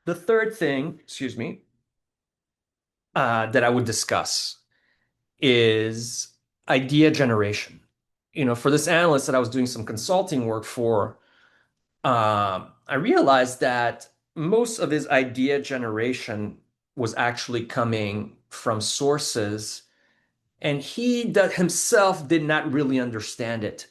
The third thing, excuse me, that I would discuss is idea generation. For this analyst that I was doing some consulting work for, I realized that most of his idea generation was actually coming from sources, and he that himself did not really understand it.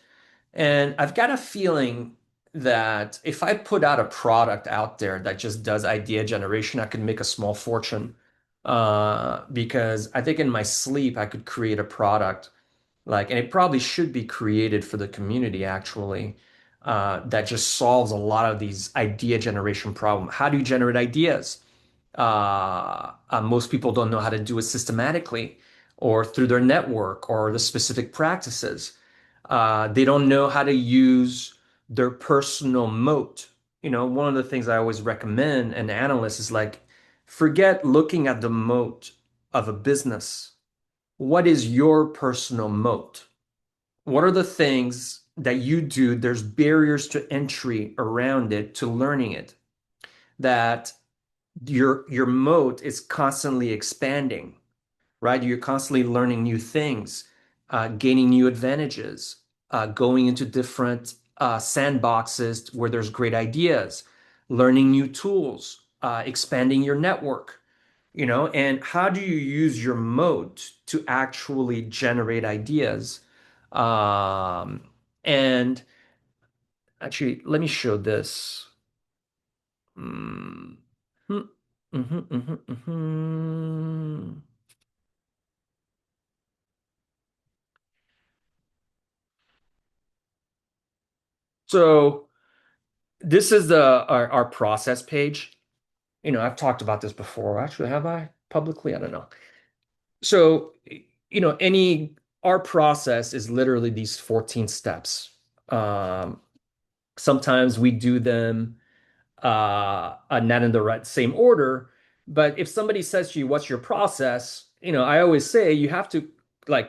And I've got a feeling that if I put out a product out there that just does idea generation, I could make a small fortune. Because I think in my sleep, I could create a product and it probably should be created for the community actually, that just solves a lot of these idea generation problem. How do you generate ideas? Most people don't know how to do it systematically or through their network or the specific practices. They don't know how to use their personal moat. One of the things I always recommend an analyst is forget looking at the moat of a business. What is your personal moat? What are the things that you do? There's barriers to entry around it to learning it, that your moat is constantly expanding, right? You're constantly learning new things, gaining new advantages, going into different sandboxes where there's great ideas, learning new tools, expanding your network, and how do you use your moat to actually generate ideas? Um, and actually, let me show this. Mm. Hmm. Mhm, mhm, mhm. So this is our process page. I've talked about this before. Actually, have I publicly? I don't know. So, any our process is literally these 14 steps. Um, Sometimes we do them not in the right same order. But if somebody says to you, "What's your process?" I always say you have to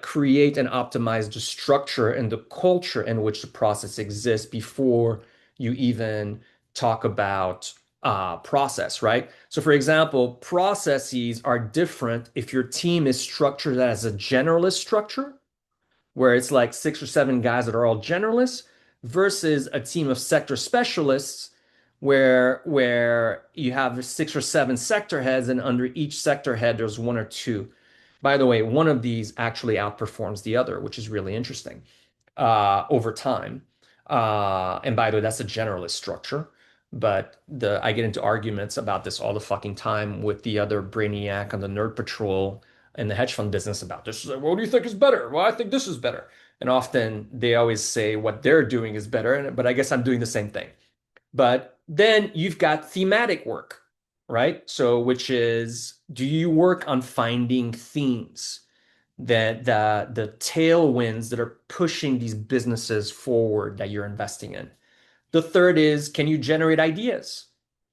create and optimize the structure and the culture in which the process exists before you even talk about process, right? So, for example, processes are different if your team is structured as a generalist structure where it's like 6 or 7 guys that are all generalists versus a team of sector specialists where you have 6 or 7 sector heads and under each sector head there's one or two. By the way, one of these actually outperforms the other, which is really interesting over time. And by the way, that's a generalist structure. But I get into arguments about this all the fucking time with the other brainiac on the Nerd Patrol in the hedge fund business about this. Like, what do you think is better? Well, I think this is better. And often they always say what they're doing is better, but I guess I'm doing the same thing. But then you've got thematic work, right? So, which is, do you work on finding themes? That the tailwinds that are pushing these businesses forward that you're investing in. The third is, can you generate ideas,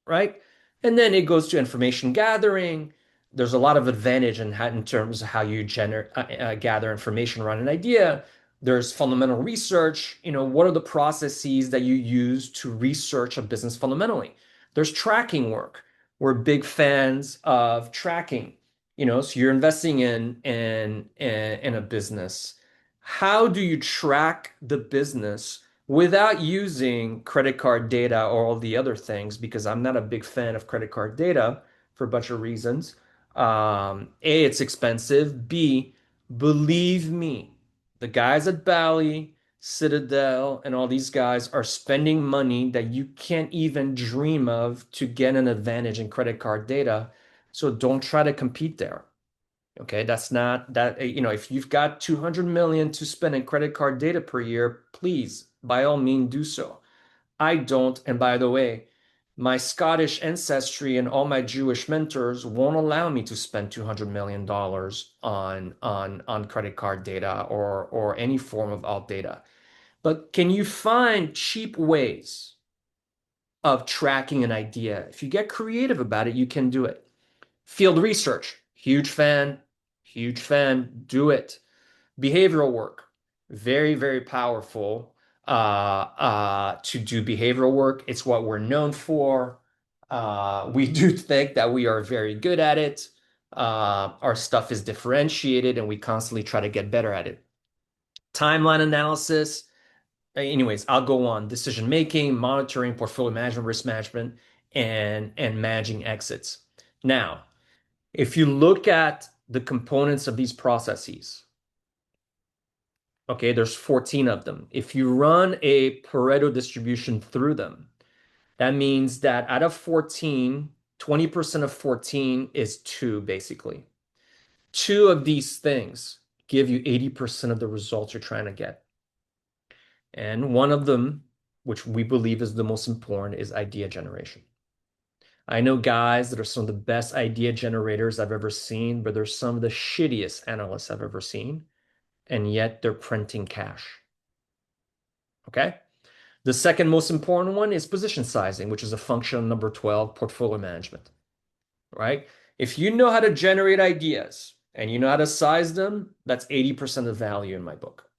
right? And then it goes to information gathering. There's a lot of advantage in terms of how you gather information around an idea. There's fundamental research. What are the processes that you use to research a business fundamentally? There's tracking work. We're big fans of tracking. So you're investing in a business. How do you track the business without using credit card data or all the other things, because I'm not a big fan of credit card data for a bunch of reasons. A, it's expensive. B, believe me, the guys at Bally, Citadel, and all these guys are spending money that you can't even dream of to get an advantage in credit card data. So don't try to compete there. Okay, that's not that, if you've got 200 million to spend in credit card data per year, please, by all means, do so. I don't, and by the way, my Scottish ancestry and all my Jewish mentors won't allow me to spend $200 million on credit card data or any form of alt data. But can you find cheap ways of tracking an idea? If you get creative about it, you can do it. Field research, huge fan, do it. Behavioral work, very, very powerful to do behavioral work. It's what we're known for. We do think that we are very good at it. Our stuff is differentiated and we constantly try to get better at it. Timeline analysis. Anyways, I'll go on. Decision making, monitoring, portfolio management, risk management, and managing exits. Now, if you look at the components of these processes, okay, there's 14 of them. If you run a Pareto distribution through them, that means that out of 14, 20% of 14 is two, basically. Two of these things give you 80% of the results you're trying to get. And one of them, which we believe is the most important, is idea generation. I know guys that are some of the best idea generators I've ever seen, but they're some of the shittiest analysts I've ever seen, and yet they're printing cash. Okay? The second most important one is position sizing, which is a function of number 12, portfolio management, right? If you know how to generate ideas and you know how to size them, that's 80% of value in my book.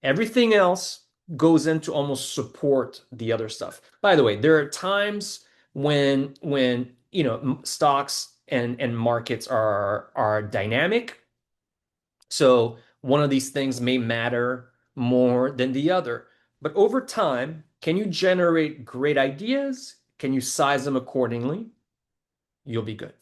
Everything else goes in to almost support the other stuff. By the way, there are times when stocks and markets are dynamic. So one of these things may matter more than the other. But over time, can you generate great ideas? Can you size them accordingly? You'll be good.